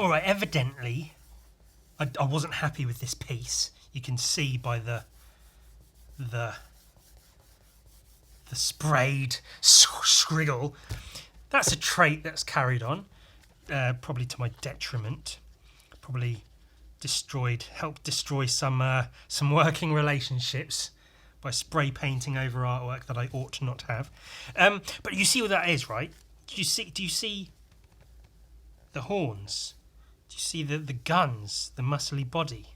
Alright, evidently, I wasn't happy with this piece. You can see by the sprayed scriggle. That's a trait that's carried on, probably to my detriment. Probably helped destroy some working relationships by spray painting over artwork that I ought not have. But you see what that is, right? Do you see the horns? Do you see the guns, the muscly body?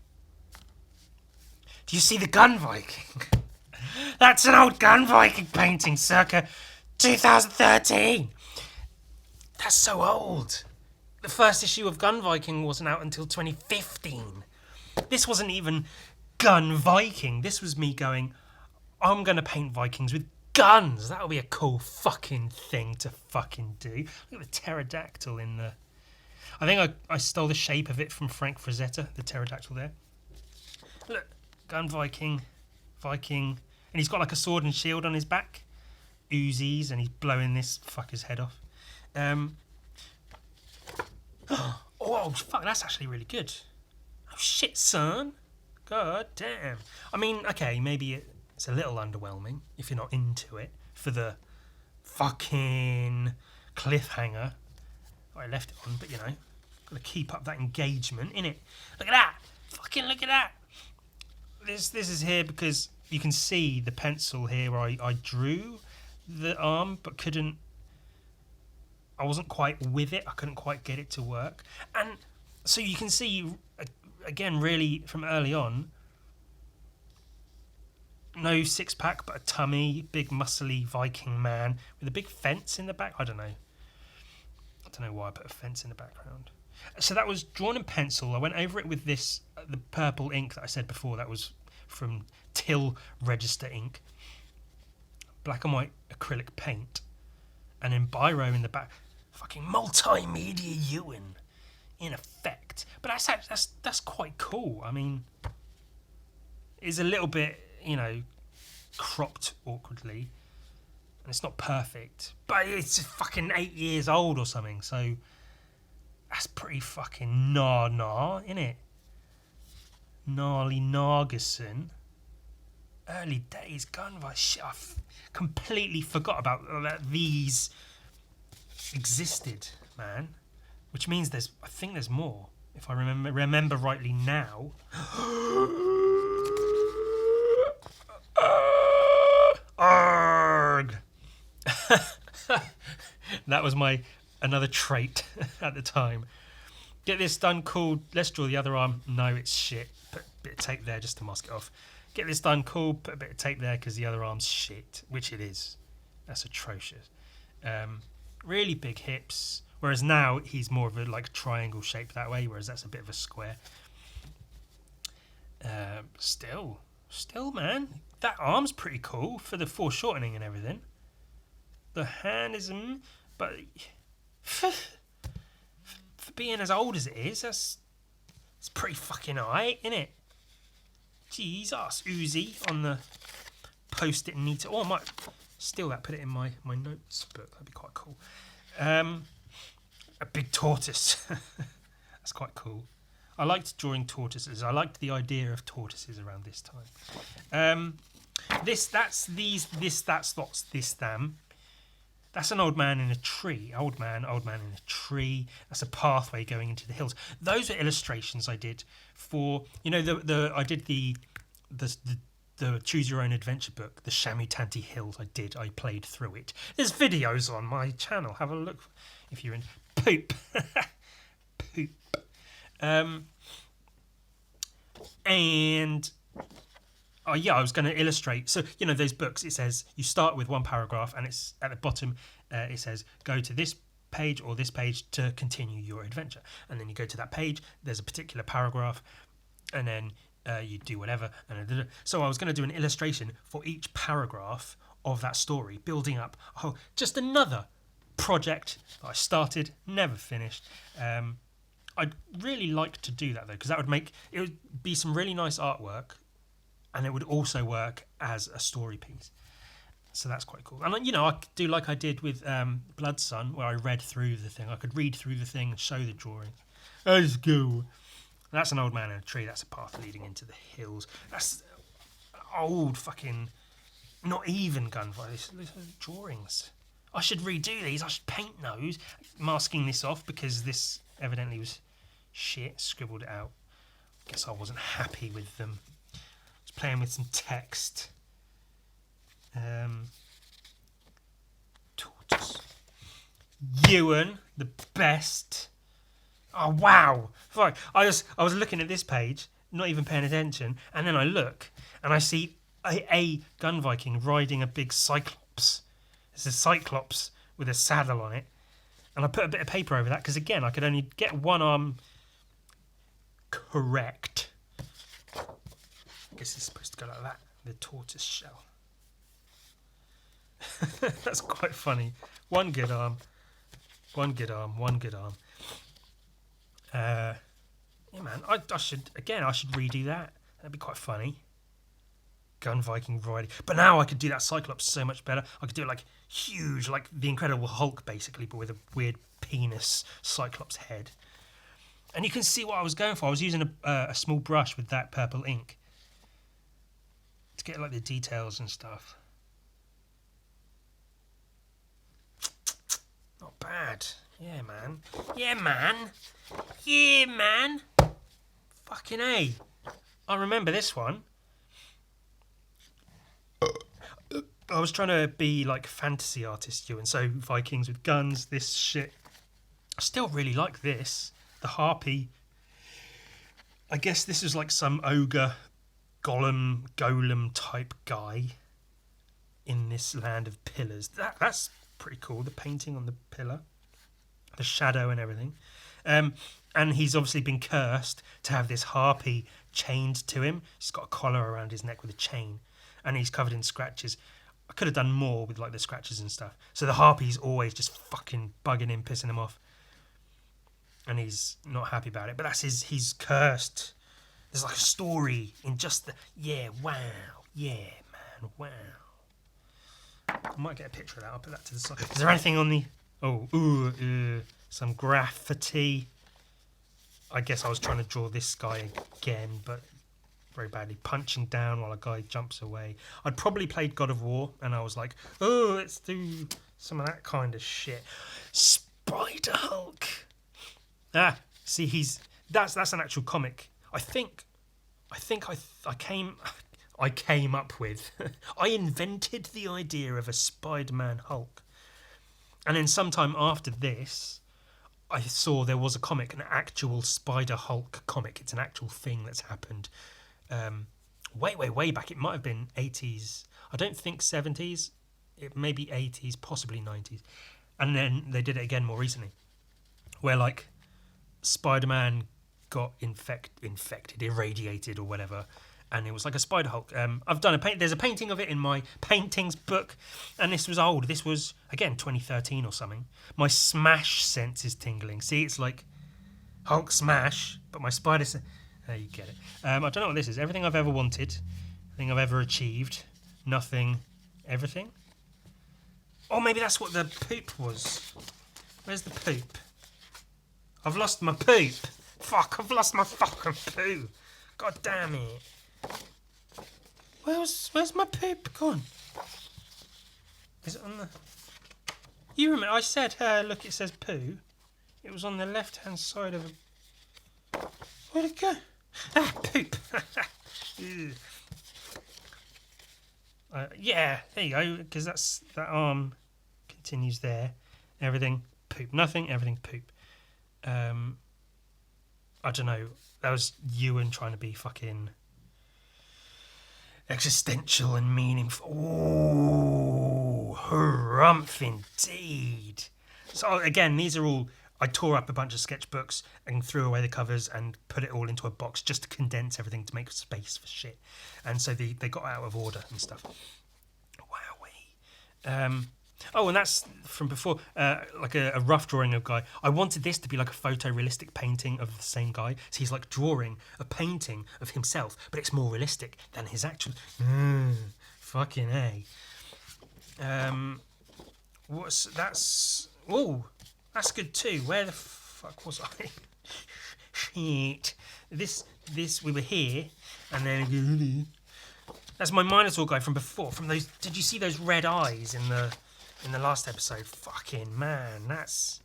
Do you see the gun Viking? That's an old gun Viking painting circa 2013. That's so old. The first issue of Gun Viking wasn't out until 2015. This wasn't even Gun Viking. This was me going, I'm going to paint Vikings with guns. That'll be a cool fucking thing to fucking do. Look at the pterodactyl in the... I think I stole the shape of it from Frank Frazetta, the pterodactyl there. Look, Gun Viking, and he's got like a sword and shield on his back. Uzis, and he's blowing this fucker's head off. Oh, fuck, that's actually really good. Oh, shit, son. God damn. I mean, okay, maybe it's a little underwhelming if you're not into it for the fucking cliffhanger I left it on, but you know, got to keep up that engagement, innit? Look at that! Fucking look at that! This is here because you can see the pencil here where I drew the arm, but I wasn't quite with it. I couldn't quite get it to work. And so you can see, again, really from early on, no six-pack, but a tummy, big muscly Viking man with a big fence in the back. I don't know why I put a fence in the background. So that was drawn in pencil. I went over it with this, the purple ink that I said before. That was from Till Register ink. Black and white acrylic paint. And then biro in the back. Fucking multimedia Ewan in effect. But that's quite cool. I mean, it's a little bit, you know, cropped awkwardly. And it's not perfect. But it's fucking 8 years old or something. So that's pretty fucking innit? Gnarly Nargison. Early days Gunvice. Shit, I completely forgot about that these existed, man. Which means I think there's more. If I remember rightly now. Arg! That was another trait at the time. Get this done, cool. Let's draw the other arm. No, it's shit. Put a bit of tape there just to mask it off. Get this done, cool. Put a bit of tape there because the other arm's shit, which it is. That's atrocious. Really big hips. Whereas now he's more of a like triangle shape that way, whereas that's a bit of a square. Still, man, that arm's pretty cool for the foreshortening and everything. The hand is, but for being as old as it is, it's pretty fucking alright, isn't it? Jesus, Uzi on the post-it neat. Oh, I might steal that, put it in my notes book. That'd be quite cool. A big tortoise. That's quite cool. I liked drawing tortoises. I liked the idea of tortoises around this time. That's an old man in a tree. Old man in a tree. That's a pathway going into the hills. Those were illustrations I did for, you know, I did the Choose Your Own Adventure book, the Chamois Tanty Hills. I played through it. There's videos on my channel. Have a look if you're in poop. Poop. And I was going to illustrate. So, you know, those books, it says you start with one paragraph and it's at the bottom, it says go to this page or this page to continue your adventure. And then you go to that page, there's a particular paragraph, and then you do whatever. So I was going to do an illustration for each paragraph of that story, building up just another project that I started, never finished. I'd really like to do that though, because it would be some really nice artwork, and it would also work as a story piece. So that's quite cool. And, you know, I could do like I did with Blood Sun, where I read through the thing. I could read through the thing and show the drawing. Let's go. That's an old man in a tree. That's a path leading into the hills. That's old fucking, not even gunfire. These drawings. I should redo these. I should paint those. Masking this off because this evidently was shit. Scribbled it out. Guess I wasn't happy with them. I was playing with some text. Tortoise. Ewan, the best. Oh wow! Fuck. I was looking at this page, not even paying attention, and then I look and I see a gun Viking riding a big cyclops. It's a cyclops with a saddle on it, and I put a bit of paper over that because again I could only get one arm correct. I guess it's supposed to go like that. The tortoise shell. That's quite funny. One good arm. One good arm. One good arm. Yeah, man. I should redo that. That'd be quite funny. Gun Viking riding. But now I could do that Cyclops so much better. I could do it like huge, like the Incredible Hulk basically, but with a weird penis Cyclops head. And you can see what I was going for. I was using a small brush with that purple ink to get like the details and stuff. Not bad. Yeah, man. Yeah, man. Yeah, man. Fucking A. I remember this one. I was trying to be like fantasy artist, and so Vikings with guns, this shit. I still really like this. The Harpy. I guess this is like some ogre, golem type guy in this land of pillars. That's pretty cool. The painting on the pillar, the shadow and everything. And he's obviously been cursed to have this harpy chained to him. He's got a collar around his neck with a chain, and he's covered in scratches. I could have done more with like the scratches and stuff. So the harpy's always just fucking bugging him, pissing him off, and he's not happy about it. But he's cursed. There's like a story in just the wow, wow. I might get a picture of that. I'll put that to the side. Is there anything on the? Some graffiti. I guess I was trying to draw this guy again, but very badly. Punching down while a guy jumps away. I'd probably played God of War, and I was like, oh, let's do some of that kind of shit. Spider Hulk. See, that's an actual comic. I came up with. I invented the idea of a Spider-Man Hulk, and then sometime after this, I saw there was a comic, an actual Spider Hulk comic. It's an actual thing that's happened. Way back. It might have been 80s. I don't think 70s. It may be 80s, possibly 90s. And then they did it again more recently, where like Spider-Man got infected, irradiated or whatever, and it was like a Spider Hulk. I've done there's a painting of it in my paintings book, and this was old. This was again 2013 or something. My Smash sense is tingling. See, it's like Hulk Smash, but my spider sense. There you get it. I don't know what this is. Everything I've ever wanted, everything I've ever achieved, nothing, everything. Oh, maybe that's what the poop was. Where's the poop? I've lost my poop. Fuck, I've lost my fucking poo. God damn it. Where's my poop gone? Is it on the... You remember, I said, look, it says poo. It was on the left-hand side of a... Where'd it go? Ah, poop. Yeah, there you go, because that arm continues there. Everything, poop. Nothing, everything, poop. I don't know. That was Ewan trying to be fucking existential and meaningful. Ooh, harumph indeed. So again, these are all... I tore up a bunch of sketchbooks and threw away the covers and put it all into a box just to condense everything to make space for shit. And so they got out of order and stuff. Wowee. Oh, and that's from before, like a rough drawing of a guy. I wanted this to be like a photorealistic painting of the same guy. So he's like drawing a painting of himself, but it's more realistic than his actual... fucking A. That's... Oh, that's good too. Where the fuck was I? shit. This we were here, and then that's my Minotaur guy from before. From those, did you see those red eyes in the last episode? Fucking man, that's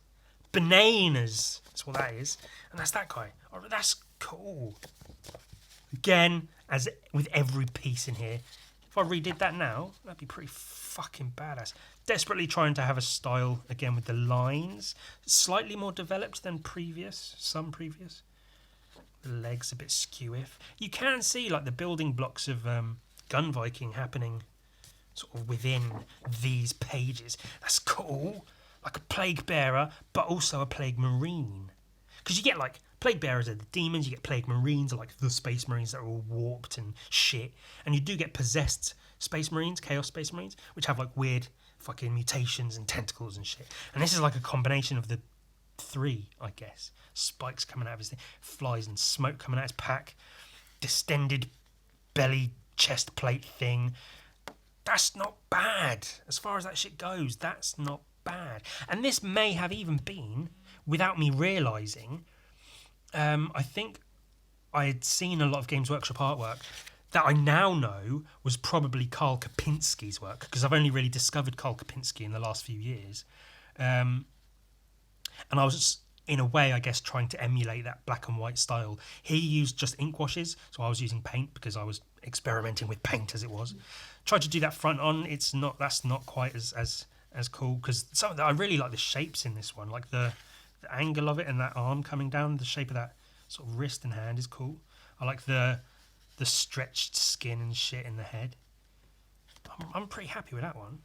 bananas. That's what that is, and that's that guy. Oh, that's cool. Again, as with every piece in here, if I redid that now, that'd be pretty fucking badass. Desperately trying to have a style again with the lines, slightly more developed than some previous. The legs a bit skew-if. You can see like the building blocks of Gun Viking happening sort of within these pages. That's cool. Like a plague bearer, but also a plague marine. Because you get like plague bearers are the demons, you get plague marines are like the space marines that are all warped and shit. And you do get possessed space marines, chaos space marines, which have like weird fucking mutations and tentacles and shit. And this is like a combination of the three, I guess. Spikes coming out of his thing, flies and smoke coming out of his pack, distended belly chest plate thing. That's not bad. As far as that shit goes, that's not bad. And this may have even been, without me realising, I think I had seen a lot of Games Workshop artwork that I now know was probably Karl Kopinski's work, because I've only really discovered Karl Kopinski in the last few years. And I was, in a way, I guess, trying to emulate that black and white style. He used just ink washes, so I was using paint because I was experimenting with paint as it was. Tried to do that front on. That's not quite as cool, because I really like the shapes in this one, like the angle of it and that arm coming down, the shape of that sort of wrist and hand is cool. I like the stretched skin and shit in the head. I'm pretty happy with that one.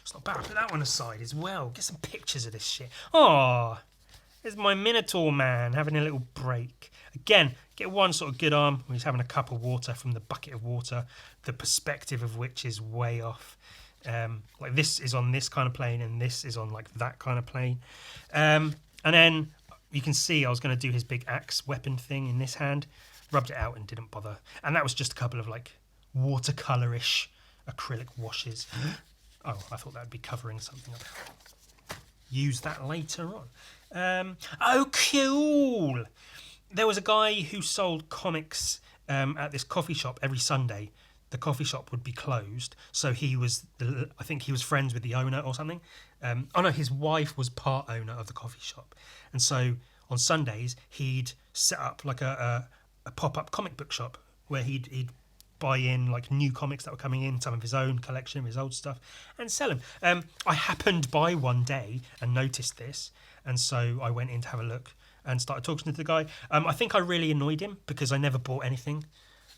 It's not bad. I'll put that one aside as well. Get some pictures of this shit. Oh, there's my Minotaur man having a little break. Again, get one sort of good arm when he's having a cup of water from the bucket of water, the perspective of which is way off. Like this is on this kind of plane and this is on like that kind of plane. And then you can see I was going to do his big axe weapon thing in this hand. Rubbed it out and didn't bother. And that was just a couple of like watercolour-ish acrylic washes. Oh, I thought that would be covering something up. Use that later on. Oh, cool! There was a guy who sold comics at this coffee shop every Sunday. The coffee shop would be closed, so I think he was friends with the owner or something. His wife was part owner of the coffee shop. And so on Sundays, he'd set up like a pop-up comic book shop where he'd buy in like new comics that were coming in, some of his own collection of his old stuff, and sell them. I happened by one day and noticed this, and so I went in to have a look and started talking to the guy. I think I really annoyed him because I never bought anything,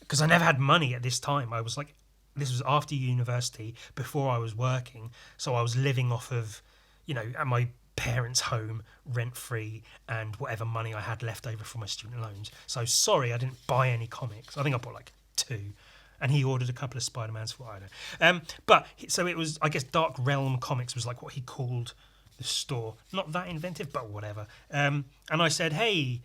because I never had money at this time. I was like, this was after university, before I was working, so I was living off of, at my parents' home, rent-free, and whatever money I had left over from my student loans. So sorry, I didn't buy any comics. I think I bought like 2, and he ordered a couple of Spider-Mans for I don't know. But so it was, I guess, Dark Realm Comics was like what he called the store. Not that inventive, but whatever. And I said, hey,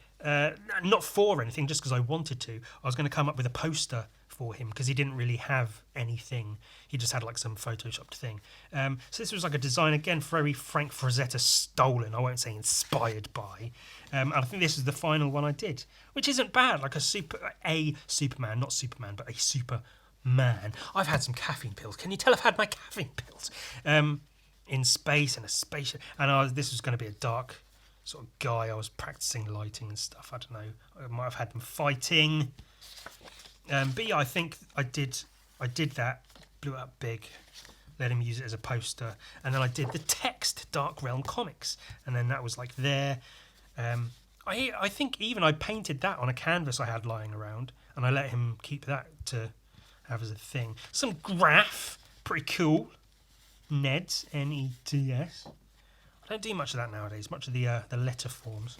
not for anything, just because I wanted to. I was going to come up with a poster for him because he didn't really have anything. He just had like some photoshopped thing. So this was like a design, again, very Frank Frazetta stolen. I won't say inspired by. And I think this is the final one I did, which isn't bad. Like a Superman, not Superman, but a Superman. I've had some caffeine pills. Can you tell I've had my caffeine pills? In space, in a spaceship. And this was going to be a dark sort of guy. I was practicing lighting and stuff. I don't know. I might have had them fighting. But yeah, I think I did that, blew it up big, let him use it as a poster, and then I did the text Dark Realm Comics, and then that was like there. I think even I painted that on a canvas I had lying around, and I let him keep that to have as a thing. Some graph, pretty cool. Neds, N-E-D-S. I don't do much of that nowadays, much of the letter forms.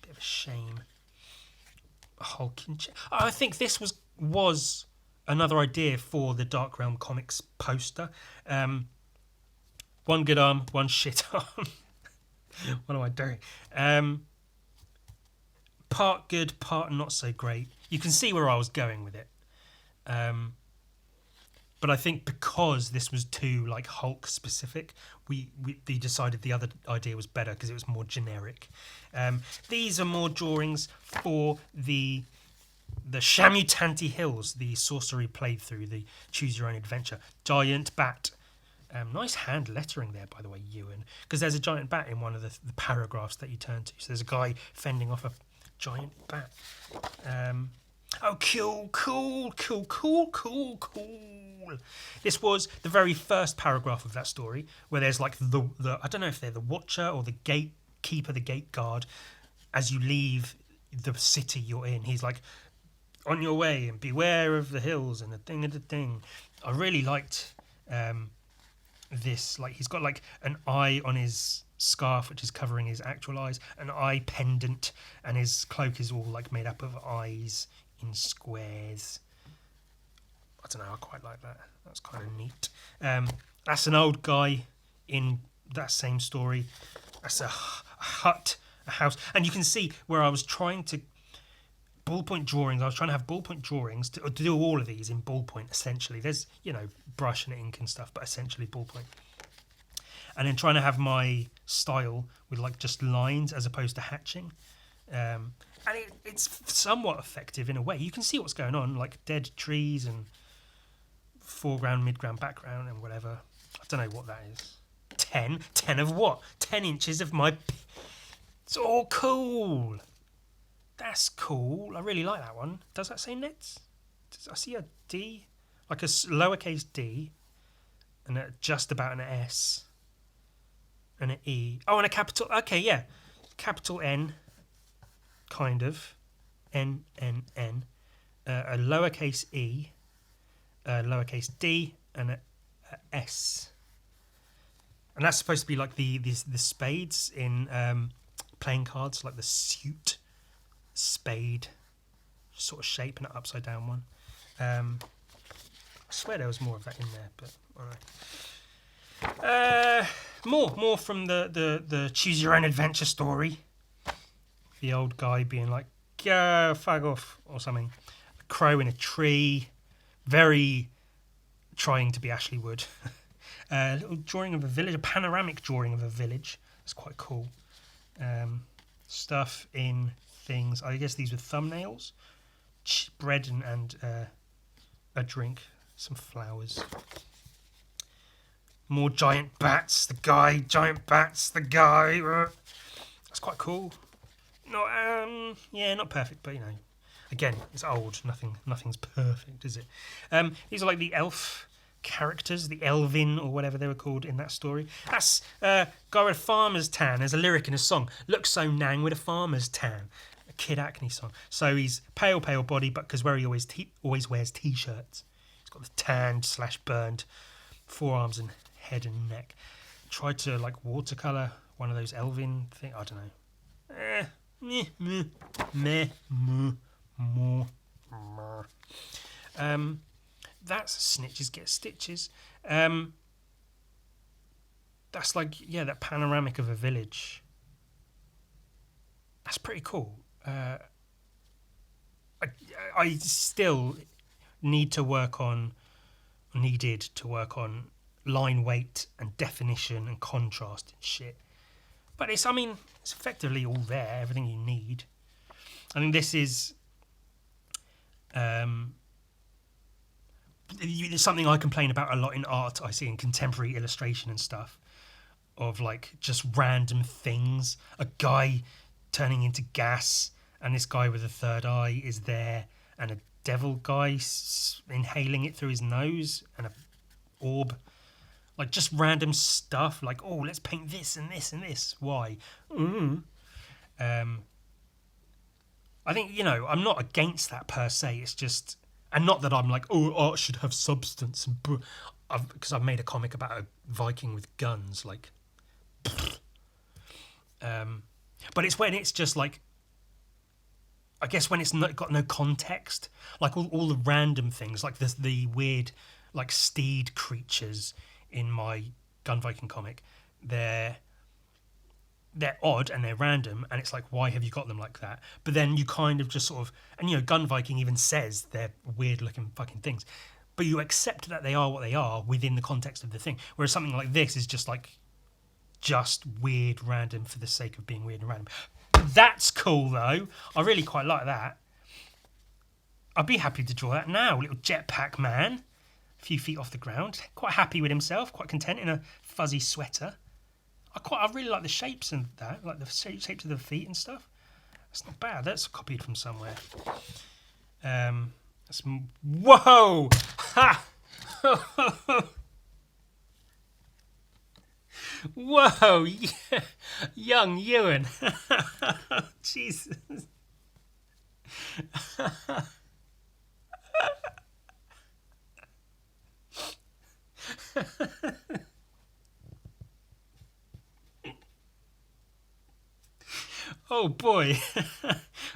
Bit of a shame. I think this was another idea for the Dark Realm Comics poster. One good arm, one shit arm. What am I doing? Part good, part not so great. You can see where I was going with it. But I think because this was too like Hulk specific, we decided the other idea was better because it was more generic. These are more drawings for the Shamutanti Hills, the sorcery playthrough, the choose your own adventure. Giant bat. Nice hand lettering there, by the way, Ewan, because there's a giant bat in one of the paragraphs that you turn to. So there's a guy fending off a giant bat. Oh, cool. This was the very first paragraph of that story, where there's like the I don't know if they're the watcher or the gatekeeper, the gate guard. As you leave the city you're in, he's like, on your way and beware of the hills and the thing. I really liked this. Like, he's got like an eye on his scarf which is covering his actual eyes, an eye pendant, and his cloak is all like made up of eyes in squares. I don't know, I quite like that. That's kind of neat. That's an old guy in that same story. That's a hut, a house, and you can see where I was trying to ballpoint drawings. I was trying to have ballpoint drawings to do all of these in ballpoint. Essentially, there's brush and ink and stuff, but essentially ballpoint. And then trying to have my style with like just lines as opposed to hatching. And it's somewhat effective in a way. You can see what's going on, like dead trees and foreground, midground, background, and whatever. I don't know what that is. 10 of what? 10 inches of my. It's all cool. That's cool. I really like that one. Does that say nets? I see a D, like a lowercase d, and just about an S, and an E. Oh, and a capital. Okay, yeah, capital N, kind of, N, a lowercase E, a lowercase d, and a S. And that's supposed to be like the spades in playing cards, like the suit spade sort of shape, and an upside down one. I swear there was more of that in there, but alright. More from the choose your own adventure story. The old guy being like, "Go fuck off" or something. A crow in a tree, very trying to be Ashley Wood. A little drawing of a village, a panoramic drawing of a village. That's quite cool. Stuff in things. I guess these were thumbnails. Bread and a drink. Some flowers. More giant bats. The guy. Giant bats. The guy. That's quite cool. Not perfect, but again, it's old. Nothing's perfect, is it? These are like the elf characters, the Elvin or whatever they were called in that story. That's guy with a farmer's tan. There's a lyric in a song. Looks so nang with a farmer's tan. A Kid Acne song. So he's pale body, but because he always wears t-shirts. He's got the tanned / burned forearms and head and neck. Tried to like watercolor one of those Elvin thing. I don't know. That's snitches get stitches. That's like, that panoramic of a village. That's pretty cool. I still needed to work on line weight and definition and contrast and shit. But it's effectively all there, everything you need. I mean, this is there's something I complain about a lot in art. I see in contemporary illustration and stuff, of like just random things. A guy turning into gas, and this guy with a third eye is there, and a devil guy inhaling it through his nose, and a orb. Like just random stuff. Like, oh, let's paint this and this and this. Why? I think I'm not against that per se. It's just. And not that I'm like, oh, art should have substance, because I've made a comic about a Viking with guns, like. But it's when it's just like, I guess when it's got no context, like all the random things, like the weird, like steed creatures in my Gun Viking comic, they're odd and they're random, and it's like, why have you got them like that? But then you kind of just sort of, and Gun Viking even says they're weird looking fucking things, but you accept that they are what they are within the context of the thing. Whereas something like this is just like just weird, random for the sake of being weird and random. That's cool though. I really quite like that. I'd be happy to draw that now. Little jetpack man, a few feet off the ground, quite happy with himself, quite content in a fuzzy sweater. I really like the shapes and that, like the shapes of the feet and stuff. That's not bad. That's copied from somewhere. Whoa! Ha! Whoa! Yeah. Young Ewan. Jesus. Oh boy.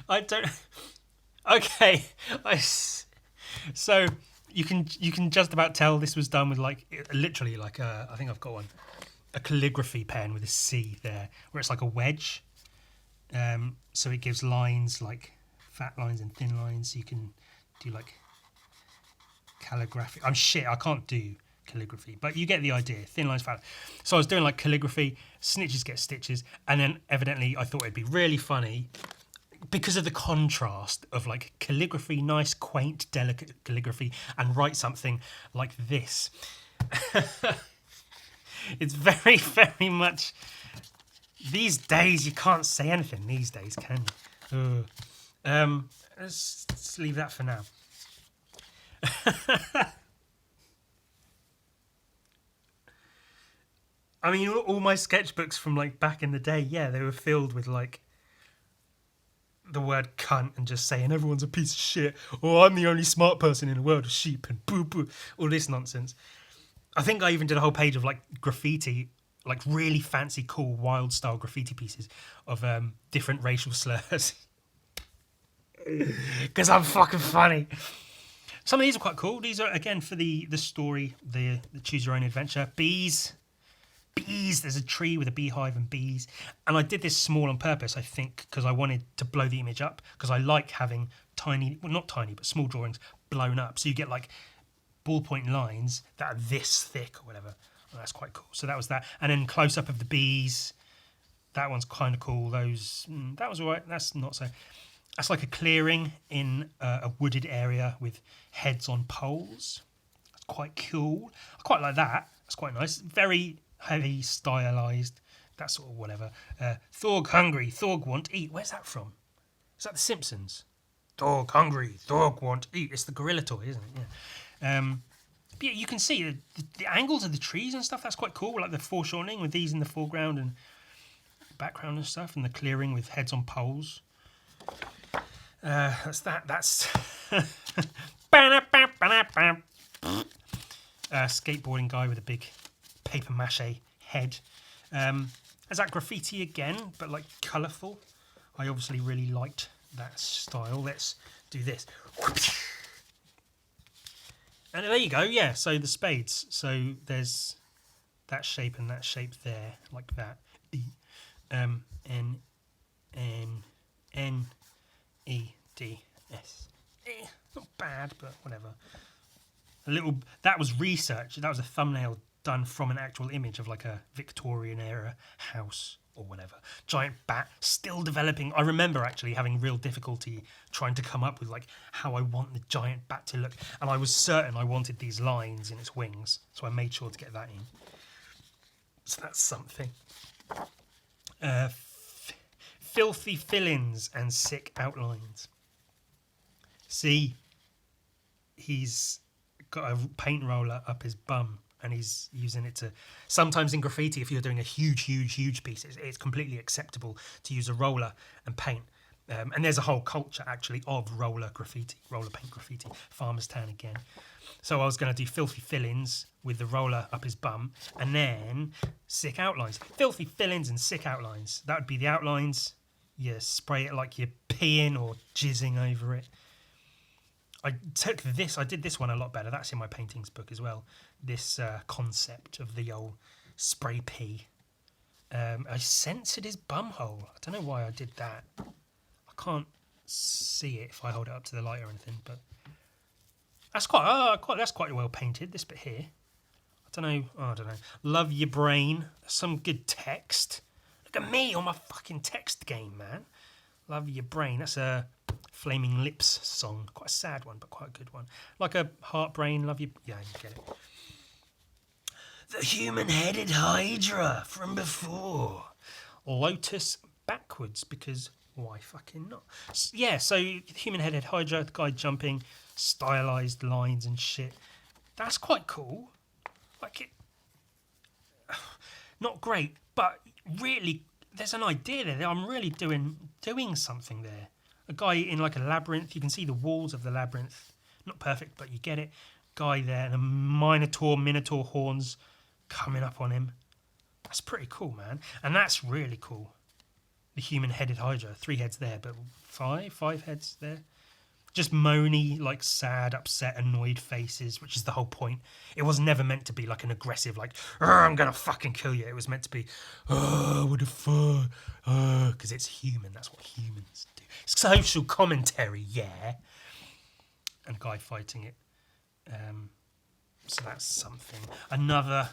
I don't. Okay. So you can just about tell this was done with like literally like I think I've got one, a calligraphy pen with a C there, where it's like a wedge. So it gives lines like fat lines and thin lines. So you can do like calligraphy. I'm shit. I can't do calligraphy, but you get the idea. Thin lines, fat. So I was doing like calligraphy. Snitches get stitches, and then evidently I thought it'd be really funny because of the contrast of like calligraphy, nice, quaint, delicate calligraphy, and write something like this. It's very, very much. These days, you can't say anything. These days, can you? Let's leave that for now. I mean, all my sketchbooks from like back in the day, yeah, they were filled with like the word cunt and just saying everyone's a piece of shit, or I'm the only smart person in the world of sheep, and boo boo, all this nonsense. I think I even did a whole page of like graffiti, like really fancy, cool, wild style graffiti pieces of different racial slurs. Because I'm fucking funny. Some of these are quite cool. These are, again, for the story, the choose your own adventure. Bees. There's a tree with a beehive and bees. And I did this small on purpose, I think, because I wanted to blow the image up, because I like having tiny, well, not tiny, but small drawings blown up. So you get like ballpoint lines that are this thick or whatever. Oh, that's quite cool. So that was that. And then close up of the bees. That one's kind of cool. That was all right. That's not so. That's like a clearing in a wooded area with heads on poles. That's quite cool. I quite like that. That's quite nice. Very heavy, stylized. That sort of whatever. Thorg hungry, Thorg want eat. Where's that from? Is that The Simpsons? Thorg hungry, Thorg want eat. It's the gorilla toy, isn't it? Yeah. But yeah, you can see the angles of the trees and stuff. That's quite cool. Like the foreshortening with these in the foreground and background and stuff, and the clearing with heads on poles. That's that. That's skateboarding guy with a big paper mache head. There's that graffiti again, but like colourful. I obviously really liked that style. Let's do this. And there you go. Yeah. So the spades. So there's that shape and that shape there, like that. N E D S. Not bad, but whatever. That was research. That was a thumbnail done from an actual image of like a Victorian era house or whatever. Giant bat, still developing. I remember actually having real difficulty trying to come up with like how I want the giant bat to look, and I was certain I wanted these lines in its wings, so I made sure to get that in. So that's something. Filthy fill-ins and sick outlines. See, he's got a paint roller up his bum and he's using it to... Sometimes in graffiti, if you're doing a huge piece, it's completely acceptable to use a roller and paint. And there's a whole culture, actually, of roller paint graffiti. Farmer's Town again. So I was going to do filthy fill-ins with the roller up his bum and then sick outlines. Filthy fill-ins and sick outlines. That would be the outlines. You spray it like you're peeing or jizzing over it. I did this one a lot better. That's in my paintings book as well. This concept of the old spray pee. I censored his bumhole. I don't know why I did that. I can't see it if I hold it up to the light or anything, but That's quite well painted. This bit here. I don't know. Love your brain. Some good text. Look at me on my fucking text game, man. Love your brain. That's a Flaming Lips song. Quite a sad one, but quite a good one. Like a Heart Brain. Love you. Yeah, you get it. The human-headed Hydra from before. Lotus backwards, because why fucking not? Yeah, so human-headed Hydra, the guy jumping, stylized lines and shit. That's quite cool. Like it, not great, but really, there's an idea there. I'm really doing something there. A guy in like a labyrinth. You can see the walls of the labyrinth. Not perfect, but you get it. Guy there, and a minotaur horns coming up on him. That's pretty cool, man. And that's really cool. The human-headed Hydra. 3 heads there, but 5 heads there. Just moany, like sad, upset, annoyed faces, which is the whole point. It was never meant to be like an aggressive, like, I'm gonna fucking kill you. It was meant to be, what the fuck? Because it's human. That's what humans do. Social commentary, yeah. And a guy fighting it. So that's something. Another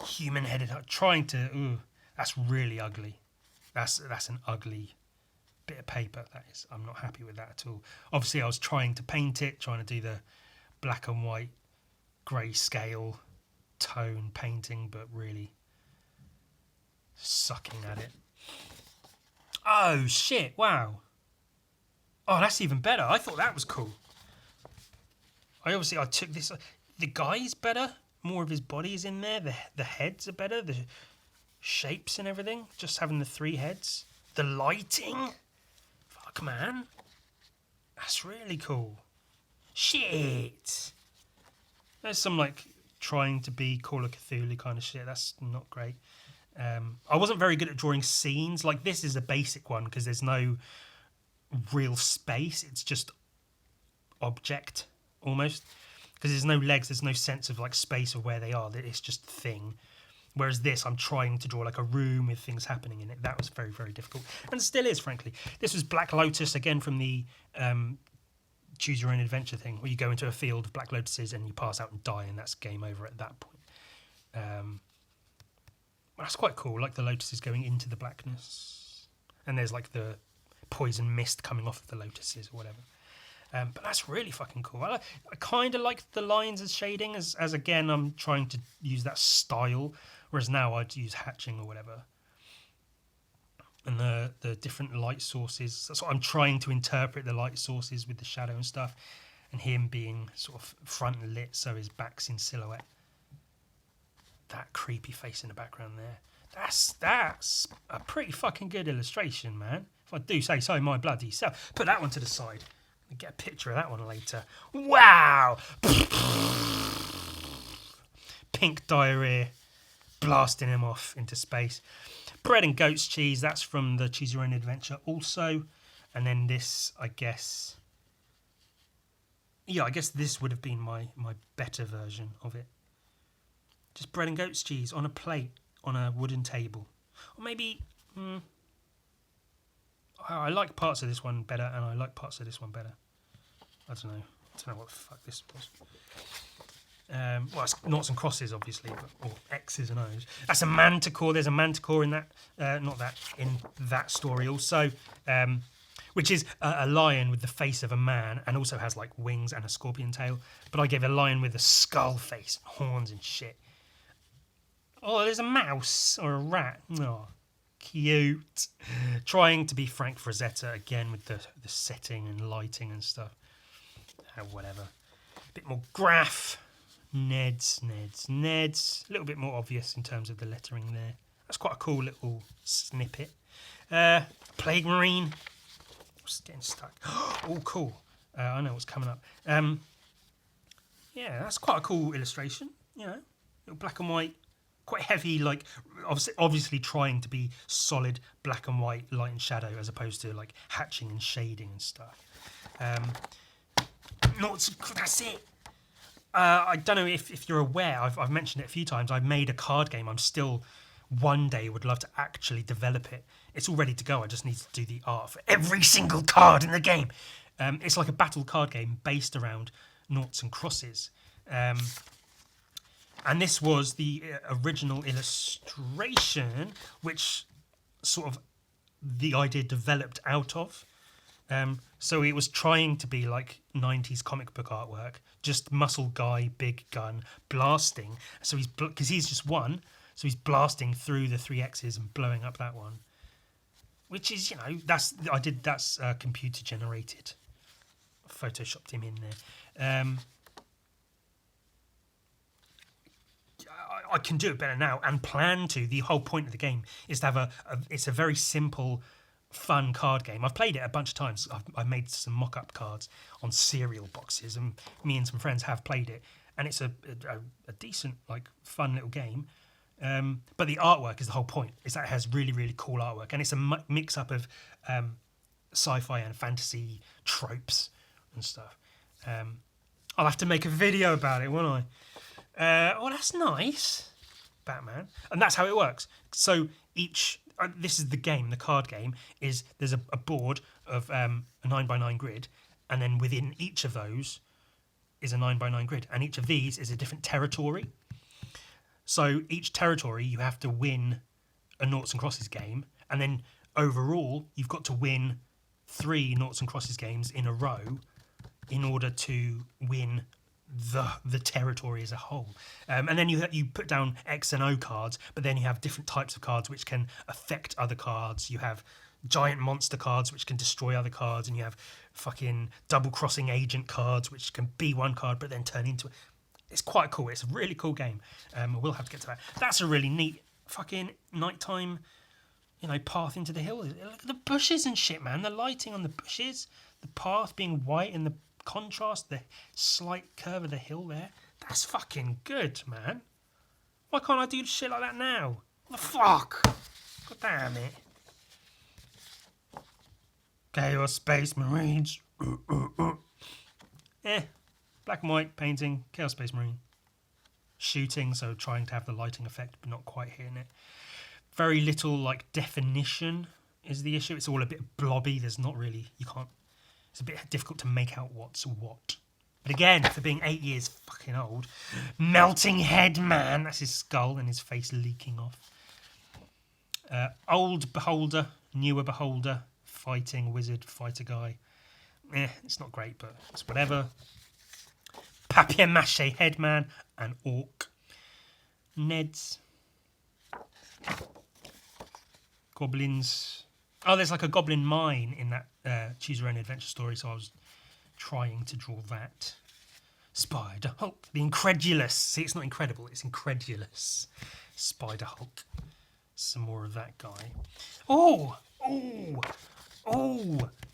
human-headed, trying to, that's really ugly. That's an ugly bit of paper, that is. I'm not happy with that at all. Obviously, I was trying to paint it, trying to do the black and white grayscale tone painting, but really sucking at it. Oh, shit, wow. Oh, that's even better. I thought that was cool. I took this. The guy's better. More of his body is in there. The heads are better. The shapes and everything. Just having the 3 heads. The lighting. Fuck, man. That's really cool. Shit. There's some, like, trying to be Call of Cthulhu kind of shit. That's not great. I wasn't very good at drawing scenes. Like, this is a basic one because there's no real space. It's just object, almost. Because there's no legs, there's no sense of, like, space of where they are. It's just thing. Whereas this, I'm trying to draw like a room with things happening in it. That was very, very difficult. And still is, frankly. This was Black Lotus, again, from the Choose Your Own Adventure thing, where you go into a field of Black Lotuses and you pass out and die, and that's game over at that point. That's quite cool, like the lotuses going into the blackness. And there's like the poison mist coming off of the lotuses or whatever. But that's really fucking cool. I kind of like the lines as shading, as again, I'm trying to use that style, whereas now I'd use hatching or whatever. And the different light sources, that's what I'm trying to interpret, the light sources with the shadow and stuff, and him being sort of front lit so his back's in silhouette. That creepy face in the background there. That's a pretty fucking good illustration, man. If I do say so, my bloody self. Put that one to the side. Get a picture of that one later. Wow! Pink diarrhea blasting him off into space. Bread and goat's cheese, that's from the Choose Your Own Adventure also. And then this, I guess... Yeah, I guess this would have been my better version of it. Just bread and goat's cheese on a plate, on a wooden table. Or maybe... I like parts of this one better, and I like parts of this one better. I don't know what the fuck this was. Well, it's noughts and crosses, obviously, or X's and O's. That's a manticore. There's a manticore in that, in that story also, which is a lion with the face of a man, and also has like wings and a scorpion tail. But I gave a lion with a skull face, horns and shit. Oh, there's a mouse or a rat. Oh, cute. Trying to be Frank Frazetta again with the setting and lighting and stuff. Whatever. A bit more graph. Neds. A little bit more obvious in terms of the lettering there. That's quite a cool little snippet. Plague Marine. Just getting stuck. Oh, cool. I know what's coming up. Yeah, that's quite a cool illustration. You know, little black and white. Quite heavy, like obviously trying to be solid black and white, light and shadow, as opposed to like hatching and shading and stuff. That's it. I don't know if you're aware. I've mentioned it a few times. I've made a card game. I'm still one day would love to actually develop it. It's all ready to go. I just need to do the art for every single card in the game. It's like a battle card game based around noughts and crosses. And this was the original illustration, which sort of the idea developed out of. So it was trying to be like 90s comic book artwork, just muscle guy, big gun, blasting. So because he's just one, so he's blasting through the 3Xs and blowing up that one. Which is, that's computer generated. Photoshopped him in there. I can do it better now and plan to. The whole point of the game is to have it's a very simple, fun card game. I've played it a bunch of times. I've made some mock-up cards on cereal boxes, and me and some friends have played it, and it's a decent, like, fun little game. But the artwork is the whole point. Is that it has really, really cool artwork, and it's a mix-up of sci-fi and fantasy tropes and stuff. I'll have to make a video about it, won't I? That's nice, Batman. And that's how it works. So this is the game, the card game, is there's a board of a 9x9 grid, and then within each of those is a 9x9 grid, and each of these is a different territory. So each territory you have to win a noughts and crosses game, and then overall you've got to win 3 noughts and crosses games in a row in order to win the territory as a whole. And then you put down X and O cards, but then you have different types of cards which can affect other cards. You have giant monster cards which can destroy other cards, and you have fucking double crossing agent cards which can be one card but then turn into it. It's quite cool. It's a really cool game. We'll have to get to that. That's a really neat fucking nighttime, path into the hill. Look at the bushes and shit, man. The lighting on the bushes, the path being white and the contrast, the slight curve of the hill there. That's fucking good, man. Why can't I do shit like that now? What the fuck? God damn it. Chaos Space Marines. Black and white painting, Chaos Space Marine. Shooting, so trying to have the lighting effect, but not quite hitting it. Very little, definition is the issue. It's all a bit blobby. There's not really, it's a bit difficult to make out what's what. But again, for being 8 years fucking old, melting head man, that's his skull and his face leaking off. Old beholder, newer beholder, fighting wizard, fighter guy. It's not great, but it's whatever. Papier-mâché headman and orc. Neds. Goblins. Oh, there's like a goblin mine in that Choose Your Own Adventure story, so I was trying to draw that. Spider Hulk, the incredulous. See, it's not incredible, it's incredulous. Spider Hulk. Some more of that guy. Oh,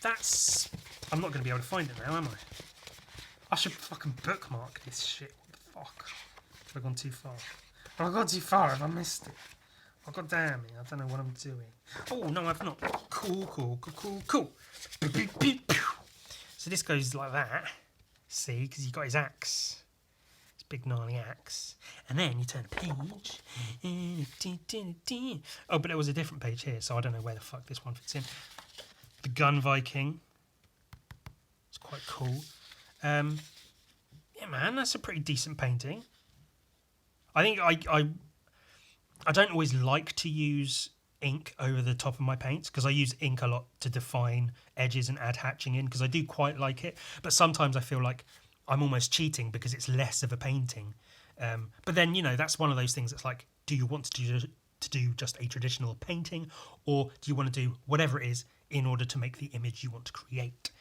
that's... I'm not going to be able to find it now, am I? I should fucking bookmark this shit. What the fuck? Have I gone too far? Have I gone too far? Have I missed it? Oh, god damn it. I don't know what I'm doing. Oh, no, I've not. Cool. So this goes like that. See, because he's got his axe. His big gnarly axe. And then you turn a page. Oh, but there was a different page here, so I don't know where the fuck this one fits in. The Gun Viking. It's quite cool. Yeah, man, that's a pretty decent painting. I think I don't always like to use ink over the top of my paints, because I use ink a lot to define edges and add hatching in, because I do quite like it. But sometimes I feel like I'm almost cheating because it's less of a painting. But then, that's one of those things that's like, do you want to do just a traditional painting, or do you want to do whatever it is in order to make the image you want to create?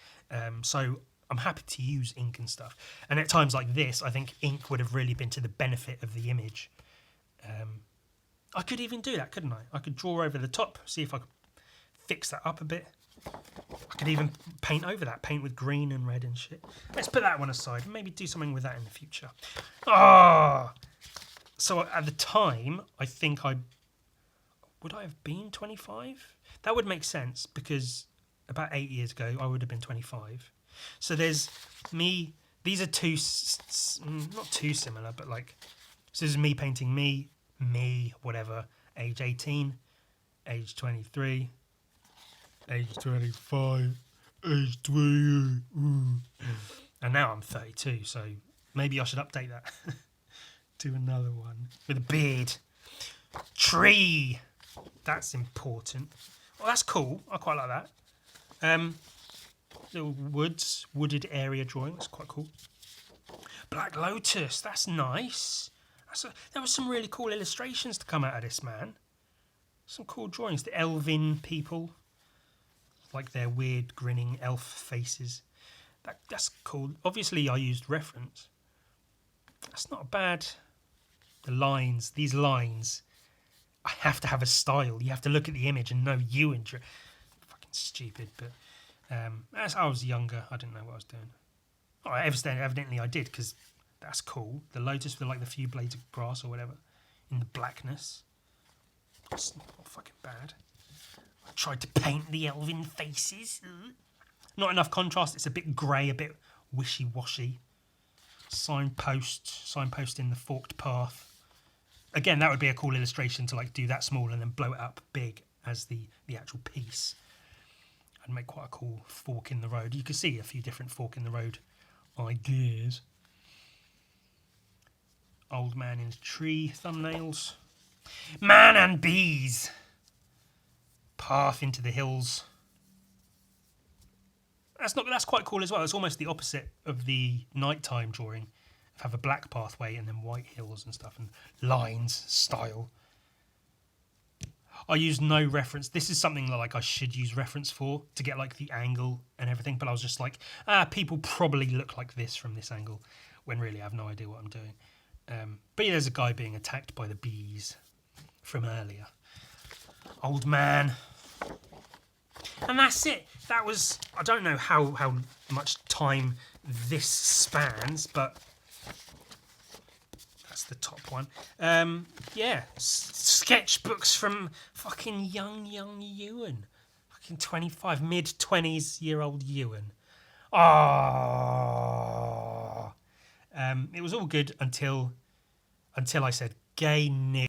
So I'm happy to use ink and stuff. And at times like this, I think ink would have really been to the benefit of the image. I could even do that, couldn't I? I could draw over the top, see if I could fix that up a bit. I could even paint over that, paint with green and red and shit. Let's put that one aside and maybe do something with that in the future. So at the time, I think would I have been 25? That would make sense, because about 8 years ago, I would have been 25. So there's me. These are not too similar, but so this is me painting me, whatever, age 18, age 23, age 25, age 28. And now I'm 32, so maybe I should update that. Do another one with a beard. Tree. That's important. Well, that's cool. I quite like that. Little wooded area drawing. That's quite cool. Black Lotus. That's nice. There were some really cool illustrations to come out of this, man. Some cool drawings. The elven people, like their weird grinning elf faces. That's cool. Obviously, I used reference. That's not bad. The lines, these lines. I have to have a style. You have to look at the image and know Ewan. Fucking stupid, but as I was younger, I didn't know what I was doing. Oh, evidently I did, because that's cool. The lotus with like the few blades of grass or whatever in the blackness. It's not fucking bad. I tried to paint the elven faces. Not enough contrast. It's a bit grey, a bit wishy-washy. Signpost in the forked path. Again, that would be a cool illustration to like do that small and then blow it up big as the actual piece. I'd make quite a cool fork in the road. You can see a few different fork in the road ideas. Old man in a tree thumbnails. Man and bees. Path into the hills. That's quite cool as well. It's almost the opposite of the nighttime drawing. Have a black pathway and then white hills and stuff and lines, style. I used no reference. This is something that like I should use reference for to get like the angle and everything, but I was just like, people probably look like this from this angle, when really I have no idea what I'm doing. But yeah, there's a guy being attacked by the bees from earlier. Old man. And that's it. That was, I don't know how much time this spans, but that's the top one. Yeah, sketchbooks from fucking young Ewan. Fucking 25, mid-20s-year-old Ewan. Ah. It was all good until I said gay nigger.